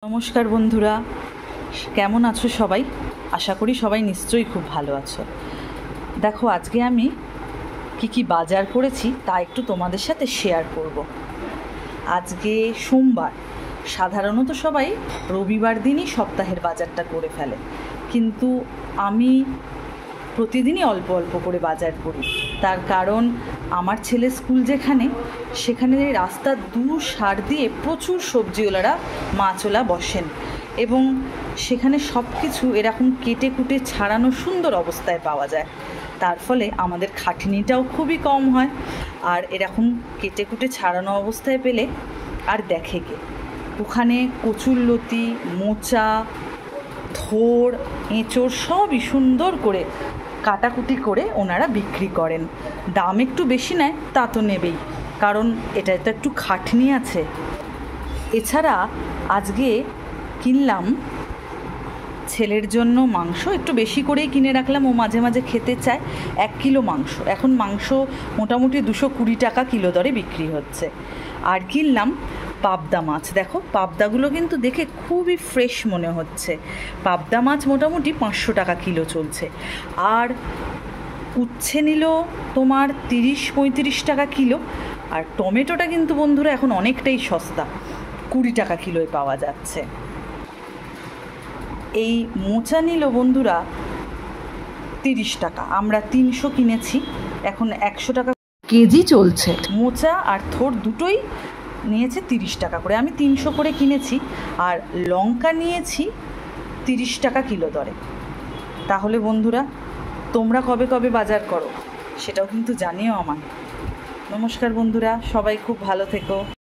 নমস্কার বন্ধুরা, কেমন আছো সবাই? আশা করি সবাই নিশ্চয়ই খুব ভালো আছো। দেখো, আজকে আমি কি বাজার করেছি তা একটু তোমাদের সাথে শেয়ার করব। আজকে সোমবার। সাধারণত সবাই রবিবার দিনই সপ্তাহের বাজারটা করে ফেলে, কিন্তু আমি প্রতিদিনই অল্প অল্প করে বাজার করি। তার কারণ আমার ছেলে স্কুল সেখানে রাস্তার সার দিয়ে প্রচুর সবজিওয়ালারা মাছওয়ালা বসেন, এবং সেখানে সব কিছু এরকম কেটে কুটে ছাড়ানো সুন্দর অবস্থায় পাওয়া যায়। তার ফলে আমাদের খাটনিটাও খুবই কম হয়। আর এরকম কেটে কুটে ছাড়ানো অবস্থায় পেলে আর দেখে কে। ওখানে কচুরলতি, মোচা, থোড়, এঁচোড় সবই সুন্দর করে কাটাকুটি করে ওনারা বিক্রি করেন। দাম একটু বেশি নেয়, তা তো নেবেই, কারণ এটা তো একটু খাটনি আছে। এছাড়া আজকে কিনলাম ছেলের জন্য মাংস, একটু বেশি করেই কিনে রাখলাম, ও মাঝে মাঝে খেতে চায়। 1 কিলো মাংস, এখন মাংস মোটামুটি 220 টাকা কিলো দরে বিক্রি হচ্ছে। আর কিনলাম পাবদা মাছ। দেখো, পাবদাগুলো কিন্তু দেখে খুবই ফ্রেশ মনে হচ্ছে। পাবদা মাছ মোটামুটি 500 টাকা কিলো চলছে। আর উচ্ছে নিল তোমার 30-35 টাকা কিলো। আর টমেটোটা কিন্তু বন্ধুরা এখন অনেকটাই সস্তা, 20 টাকা কিলোয় পাওয়া যাচ্ছে। এই মোচা নিল বন্ধুরা 30 টাকা, আমরা 300 কিনেছি, এখন 100 টাকা কেজি চলছে। মোচা আর থোড় দুটোই নিয়েছে 30 টাকা করে, আমি 300 করে কিনেছি। আর লঙ্কা নিয়েছি 30 টাকা কিলো দরে। তাহলে বন্ধুরা, তোমরা কবে কবে বাজার করো সেটাও কিন্তু জানিও আমায়। নমস্কার বন্ধুরা, সবাই খুব ভালো থেকো।